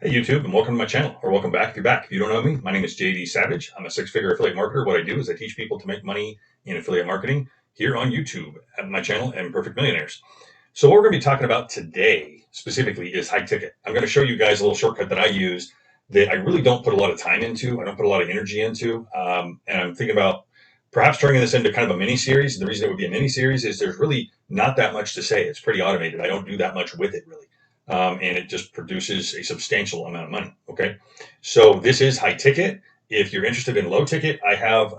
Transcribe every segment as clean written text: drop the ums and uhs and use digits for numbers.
Hey YouTube, and welcome to my channel, or welcome back if you're back. If you don't know me, my name is JD Savage. I'm a six-figure affiliate marketer. What I do is I teach people to make money in affiliate marketing here on YouTube at my channel, Imperfect Millionaires. So what we're going to be talking about today specifically is high ticket. I'm going to show you guys a little shortcut that I use that I really don't put a lot of time into. I don't put a lot of energy into. And I'm thinking about perhaps turning this into kind of a mini series. The reason it would be a mini series is there's really not that much to say. It's pretty automated. I don't do that much with it really. And it just produces a substantial amount of money. Okay, so this is high ticket. If you're interested in low ticket, I have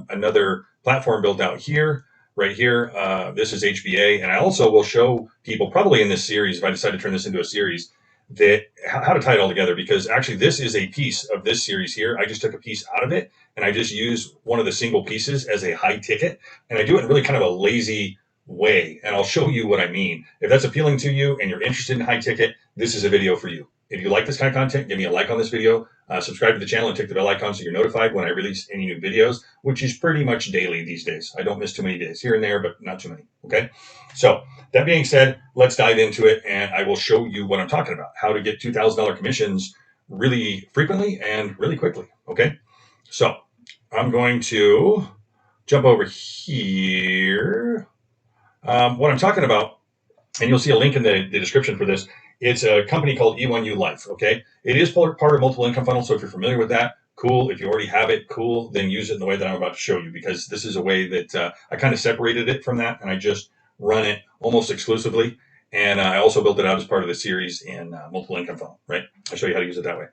another platform built out here, right here. This is HBA, and I also will show people probably in this series, if I decide to turn this into a series, that how to tie it all together. Because actually, this is a piece of this series here. I just took a piece out of it, and I just use one of the single pieces as a high ticket, and I do it in really kind of a lazy way, and I'll show you what I mean. If that's appealing to you and you're interested in high ticket, this is a video for you. If you like this kind of content, give me a like on this video, subscribe to the channel, and click the bell icon so you're notified when I release any new videos, which is pretty much daily these days. I don't miss too many days, here and there, but not too many. Okay, so that being said, let's dive into it, and I will show you what I'm talking about, how to get $2,000 commissions really frequently and really quickly. Okay, so I'm going to jump over here. What I'm talking about, and you'll see a link in the description for this, it's a company called E1U Life, okay? It is part of multiple income funnel, so if you're familiar with that, cool. If you already have it, cool. Then use it in the way that I'm about to show you, because this is a way that I kind of separated it from that, and I just run it almost exclusively. And I also built it out as part of the series in multiple income funnel, right? I'll show you how to use it that way.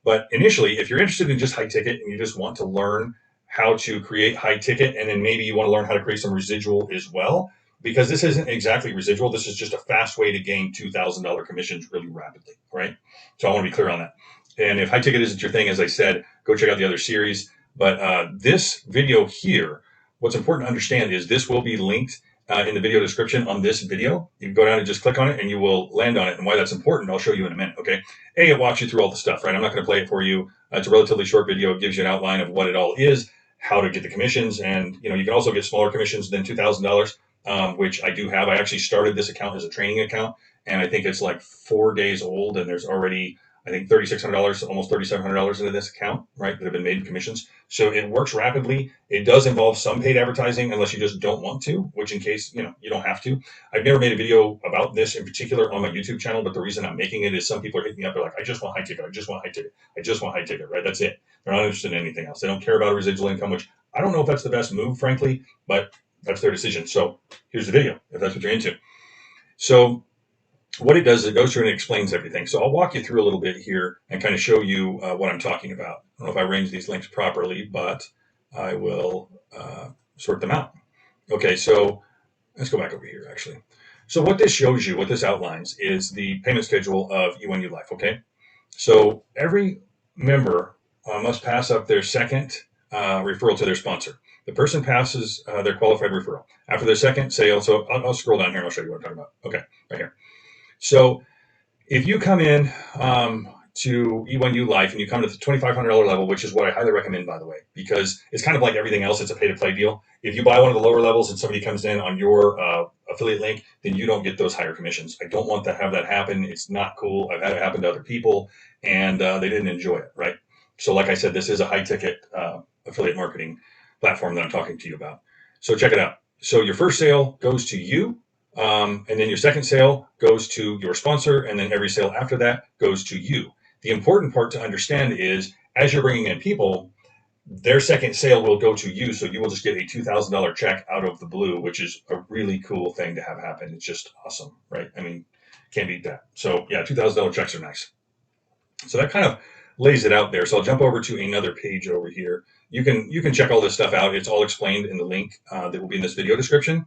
But initially, if you're interested in just high ticket and you just want to learn how to create high ticket, and then maybe you want to learn how to create some residual as well, because this isn't exactly residual. This is just a fast way to gain $2,000 commissions really rapidly, right? So I want to be clear on that. And if high ticket isn't your thing, as I said, go check out the other series. But this video here, what's important to understand is this will be linked in the video description on this video. You can go down and just click on it and you will land on it. And why that's important, I'll show you in a minute, okay? It walks you through all the stuff, right? I'm not going to play it for you. It's a relatively short video. It gives you an outline of what it all is, how to get the commissions, and you can also get smaller commissions than $2,000. Which I do have. I actually started this account as a training account, and I think it's like 4 days old, and there's already, I think, $3,600, almost $3,700 into this account, right, that have been made in commissions. So it works rapidly. It does involve some paid advertising, unless you just don't want to, which in case, you don't have to. I've never made a video about this in particular on my YouTube channel, but the reason I'm making it is some people are hitting me up. They're like, I just want high ticket. I just want high ticket. I just want high ticket, right? That's it. They're not interested in anything else. They don't care about a residual income, which I don't know if that's the best move, frankly, but that's their decision. So here's the video, if that's what you're into. So what it does is it goes through and it explains everything. So I'll walk you through a little bit here and kind of show you what I'm talking about. I don't know if I arranged these links properly, but I will sort them out. Okay, so let's go back over here, actually. So what this shows you, what this outlines, is the payment schedule of E1U Life, okay? So every member must pass up their second referral to their sponsor. The person passes their qualified referral. After their second sale, so I'll scroll down here and I'll show you what I'm talking about. Okay, right here. So if you come in to E1U Life and you come to the $2,500 level, which is what I highly recommend, by the way, because it's kind of like everything else. It's a pay-to-play deal. If you buy one of the lower levels and somebody comes in on your affiliate link, then you don't get those higher commissions. I don't want to have that happen. It's not cool. I've had it happen to other people, and they didn't enjoy it, right? So like I said, this is a high-ticket affiliate marketing platform that I'm talking to you about. So check it out. So your first sale goes to you, and then your second sale goes to your sponsor, and then every sale after that goes to you. The important part to understand is, as you're bringing in people, their second sale will go to you, so you will just get a $2,000 check out of the blue, which is a really cool thing to have happen. It's just awesome, right? I mean, can't beat that. So yeah, $2,000 checks are nice. So that kind of lays it out there. So I'll jump over to another page over here. You can check all this stuff out. It's all explained in the link that will be in this video description.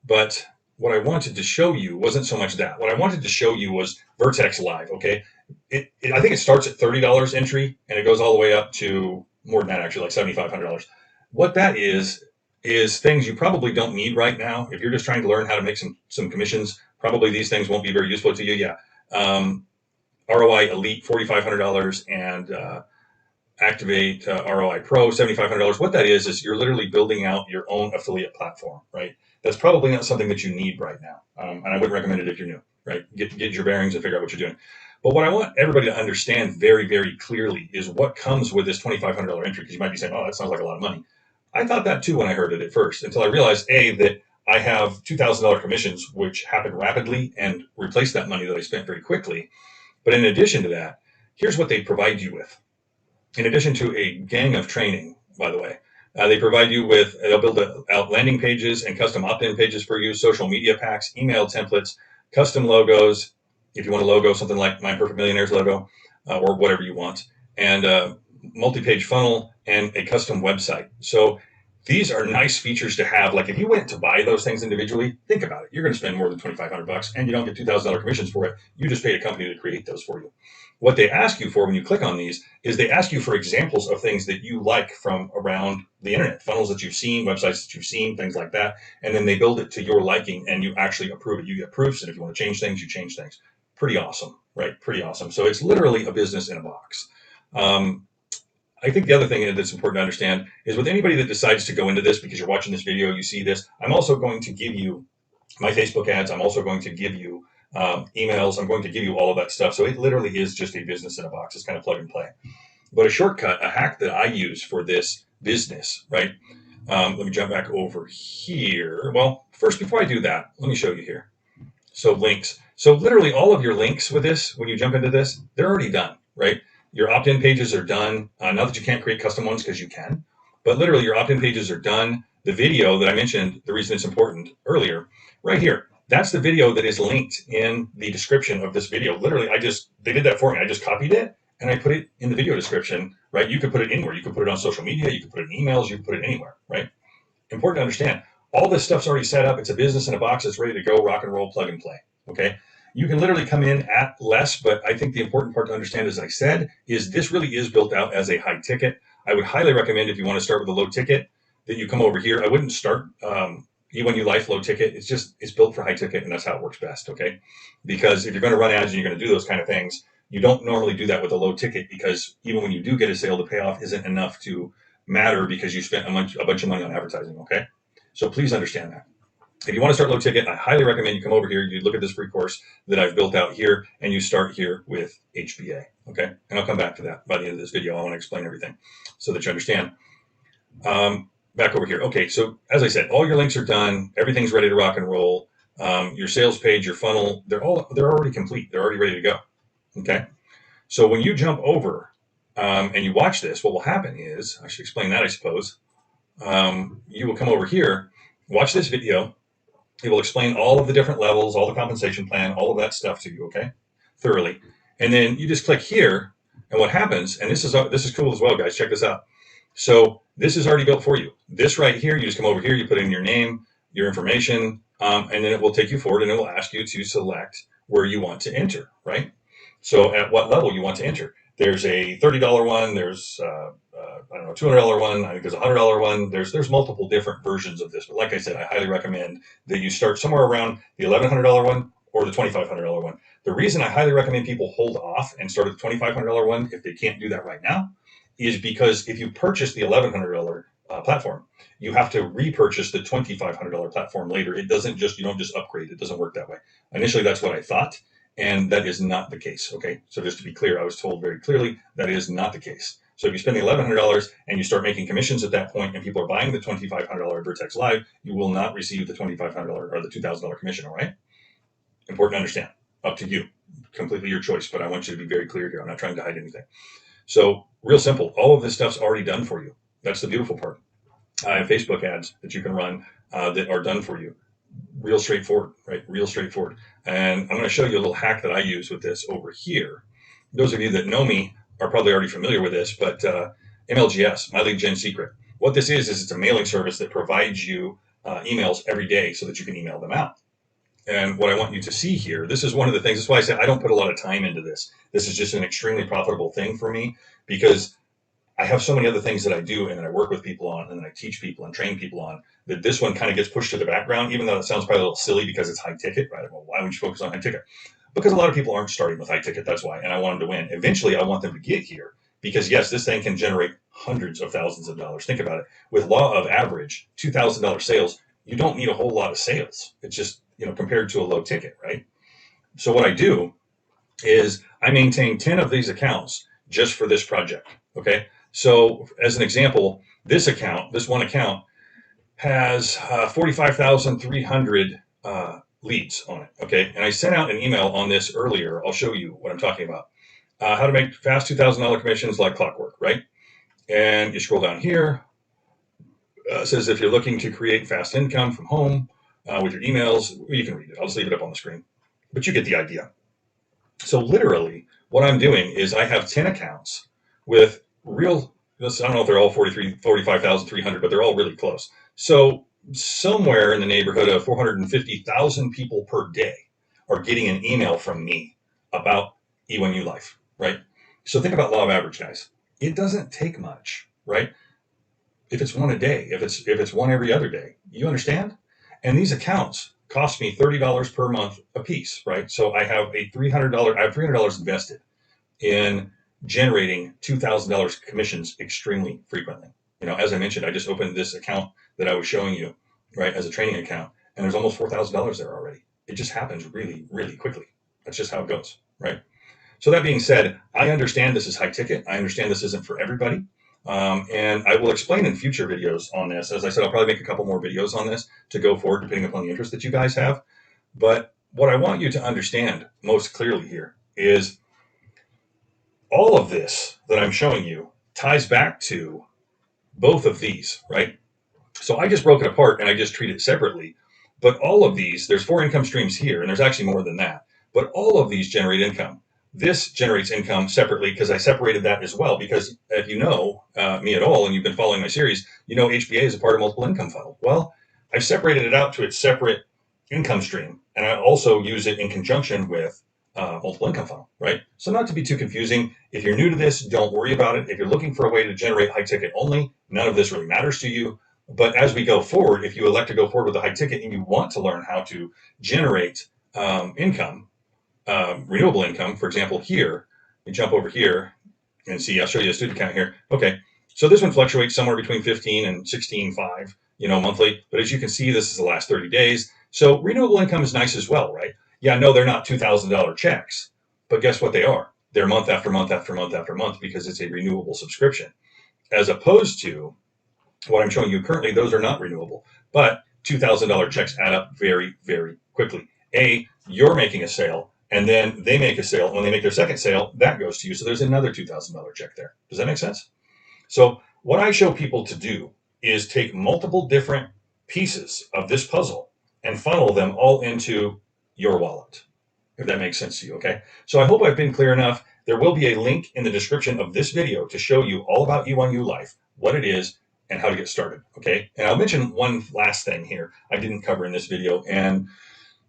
But what I wanted to show you wasn't so much that. What I wanted to show you was Vertex Live, okay? I think it starts at $30 entry, and it goes all the way up to more than that, actually, like $7,500. What that is things you probably don't need right now. If you're just trying to learn how to make some commissions, probably these things won't be very useful to you. Yeah. ROI Elite, $4,500, and Activate ROI Pro, $7,500. What that is you're literally building out your own affiliate platform, right? That's probably not something that you need right now. And I wouldn't recommend it if you're new, right? Get your bearings and figure out what you're doing. But what I want everybody to understand very, very clearly is what comes with this $2,500 entry, because you might be saying, oh, that sounds like a lot of money. I thought that too when I heard it at first, until I realized, A, that I have $2,000 commissions, which happen rapidly and replace that money that I spent very quickly. But in addition to that, here's what they provide you with. In addition to a gang of training, by the way, they provide you with, they'll build out landing pages and custom opt-in pages for you, social media packs, email templates, custom logos, if you want a logo, something like My Perfect Millionaire's logo, or whatever you want, and multi-page funnel and a custom website. So these are nice features to have. Like if you went to buy those things individually, think about it. You're going to spend more than $2,500 and you don't get $2,000 commissions for it. You just paid a company to create those for you. What they ask you for when you click on these is they ask you for examples of things that you like from around the internet, funnels that you've seen, websites that you've seen, things like that. And then they build it to your liking and you actually approve it. You get proofs. And if you want to change things, you change things. Pretty awesome, right? Pretty awesome. So it's literally a business in a box. I think the other thing that's important to understand is with anybody that decides to go into this because you're watching this video, you see this, I'm also going to give you my Facebook ads. I'm also going to give you emails. I'm going to give you all of that stuff. So it literally is just a business in a box. It's kind of plug and play. But a shortcut, a hack that I use for this business, right? Let me jump back over here. Well, first, before I do that, let me show you here. So links. So literally all of your links with this, when you jump into this, they're already done, right? Your opt-in pages are done. Not that you can't create custom ones because you can, but literally your opt-in pages are done. The video that I mentioned, the reason it's important earlier, right here, that's the video that is linked in the description of this video. Literally, they did that for me. I just copied it and I put it in the video description, right? You could put it anywhere. You could put it on social media. You could put it in emails. You could put it anywhere, right? Important to understand. All this stuff's already set up. It's a business in a box. It's ready to go, rock and roll, plug and play, okay? You can literally come in at less, but I think the important part to understand, as I said, is this really is built out as a high ticket. I would highly recommend if you want to start with a low ticket that you come over here. I wouldn't start E1U Life low ticket. It's built for high ticket, and that's how it works best, okay? Because if you're going to run ads and you're going to do those kind of things, you don't normally do that with a low ticket because even when you do get a sale, the payoff isn't enough to matter because you spent a bunch of money on advertising, okay? So please understand that. If you want to start low ticket, I highly recommend you come over here, you look at this free course that I've built out here, and you start here with HBA, okay? And I'll come back to that by the end of this video. I want to explain everything so that you understand. Back over here. Okay, so as I said, all your links are done. Everything's ready to rock and roll. Your sales page, your funnel, they're already complete. They're already ready to go, okay? So when you jump over and you watch this, what will happen is, I should explain that, I suppose. You will come over here, watch this video. It will explain all of the different levels, all the compensation plan, all of that stuff to you, okay? Thoroughly. And then you just click here, and what happens, and this is cool as well, guys. Check this out. So this is already built for you. This right here, you just come over here, you put in your name, your information, and then it will take you forward, and it will ask you to select where you want to enter, right? So at what level you want to enter. There's a $30 one. There's I don't know, $200 one. I think there's a $100 one. There's multiple different versions of this. But like I said, I highly recommend that you start somewhere around the $1,100 one or the $2,500 one. The reason I highly recommend people hold off and start at the $2,500 one if they can't do that right now is because if you purchase the $1,100 platform, you have to repurchase the $2,500 platform later. You don't just upgrade. It doesn't work that way. Initially, that's what I thought. And that is not the case, okay? So just to be clear, I was told very clearly that is not the case. So if you spend the $1,100 and you start making commissions at that point and people are buying the $2,500 Vertex Live, you will not receive the $2,500 or the $2,000 commission, all right? Important to understand. Up to you. Completely your choice, but I want you to be very clear here. I'm not trying to hide anything. So real simple. All of this stuff's already done for you. That's the beautiful part. I have Facebook ads that you can run that are done for you. Real straightforward, right? Real straightforward. And I'm going to show you a little hack that I use with this over here. Those of you that know me are probably already familiar with this, but MLGS, My Lead Gen Secret. What this is it's a mailing service that provides you emails every day so that you can email them out. And what I want you to see here, this is one of the things, that's why I said I don't put a lot of time into this. This is just an extremely profitable thing for me because I have so many other things that I do and that I work with people on and then I teach people and train people on that this one kind of gets pushed to the background, even though it sounds probably a little silly because it's high ticket, right? Well, why would you focus on high ticket? Because a lot of people aren't starting with high ticket, that's why. And I want them to win. Eventually, I want them to get here because, yes, this thing can generate hundreds of thousands of dollars. Think about it. With law of average, $2,000 sales, you don't need a whole lot of sales. It's just, compared to a low ticket, right? So what I do is I maintain 10 of these accounts just for this project. Okay. So as an example, this one account has 45,300 leads on it. Okay. And I sent out an email on this earlier. I'll show you what I'm talking about. How to make fast $2,000 commissions like clockwork, right? And you scroll down here. It says if you're looking to create fast income from home with your emails, you can read it. I'll just leave it up on the screen. But you get the idea. So literally, what I'm doing is I have 10 accounts with real, I don't know if they're all 45,300, but they're all really close. So somewhere in the neighborhood of 450,000 people per day are getting an email from me about E1U Life, right? So think about law of average, guys. It doesn't take much, right? If it's one a day, if it's one every other day, you understand? And these accounts cost me $30 per month a piece, right? So I have $300 invested in generating $2,000 commissions extremely frequently. As I mentioned, I just opened this account that I was showing you, right, as a training account, and there's almost $4,000 there already. It just happens really, really quickly. That's just how it goes, right? So that being said, I understand this is high ticket. I understand this isn't for everybody. And I will explain in future videos on this. As I said, I'll probably make a couple more videos on this to go forward, depending upon the interest that you guys have. But what I want you to understand most clearly here is all of this that I'm showing you ties back to both of these, right? So I just broke it apart and I just treat it separately. But all of these, there's 4 income streams here, and there's actually more than that. But all of these generate income. This generates income separately because I separated that as well. Because if you know me at all and you've been following my series, you know HBA is a part of multiple income funnel. Well, I've separated it out to its separate income stream, and I also use it in conjunction with multiple income funnel, right? So not to be too confusing. If you're new to this, don't worry about it. If you're looking for a way to generate high ticket only, none of this really matters to you. But as we go forward, if you elect to go forward with a high ticket and you want to learn how to generate income, renewable income, for example, here, you jump over here and see, I'll show you a student account here. Okay, so this one fluctuates somewhere between 15 and 16.5, monthly. But as you can see, this is the last 30 days. So renewable income is nice as well, right? Yeah, no, they're not $2,000 checks, but guess what they are? They're month after month after month after month because it's a renewable subscription. As opposed to what I'm showing you currently, those are not renewable, but $2,000 checks add up very, very quickly. You're making a sale, and then they make a sale. When they make their second sale, that goes to you. So there's another $2,000 check there. Does that make sense? So what I show people to do is take multiple different pieces of this puzzle and funnel them all into your wallet, if that makes sense to you, okay? So I hope I've been clear enough. There will be a link in the description of this video to show you all about E1U Life, what it is, and how to get started, okay? And I'll mention one last thing here I didn't cover in this video, and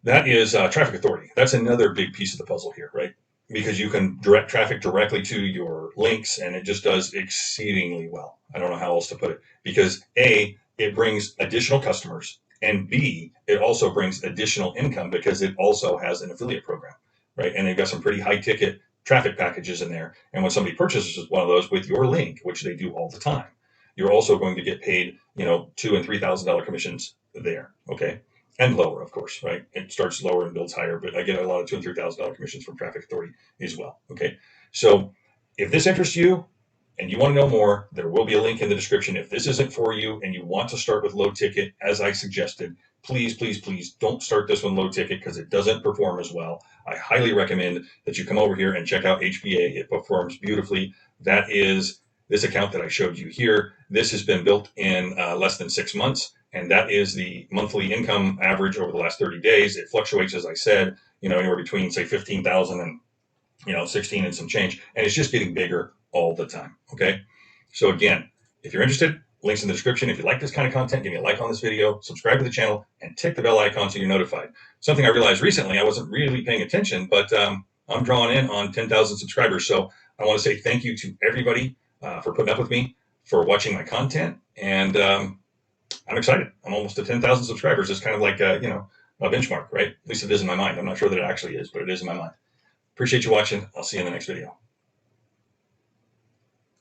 that is traffic authority. That's another big piece of the puzzle here, right? Because you can direct traffic directly to your links, and it just does exceedingly well. I don't know how else to put it. Because A, it brings additional customers, and B, it also brings additional income because it also has an affiliate program, right? And they've got some pretty high ticket traffic packages in there. And when somebody purchases one of those with your link, which they do all the time, you're also going to get paid, $2,000 and $3,000 commissions there, okay? And lower, of course, right? It starts lower and builds higher, but I get a lot of $2,000 and $3,000 commissions from Traffic Authority as well, okay? So if this interests you and you want to know more, there will be a link in the description. If this isn't for you and you want to start with low ticket, as I suggested, please, please, please don't start this one low ticket because it doesn't perform as well. I highly recommend that you come over here and check out HBA. It performs beautifully. That is this account that I showed you here. This has been built in less than 6 months, and that is the monthly income average over the last 30 days. It fluctuates, as I said, anywhere between, say, 15,000 and 16 and some change, and it's just getting bigger all the time, okay? So again, if you're interested, links in the description. If you like this kind of content, give me a like on this video, subscribe to the channel, and tick the bell icon so you're notified. Something I realized recently, I wasn't really paying attention, but I'm drawing in on 10,000 subscribers, so I want to say thank you to everybody for putting up with me, for watching my content, and I'm excited. I'm almost to 10,000 subscribers. It's kind of like a benchmark, right? At least it is in my mind. I'm not sure that it actually is, but it is in my mind. Appreciate you watching. I'll see you in the next video.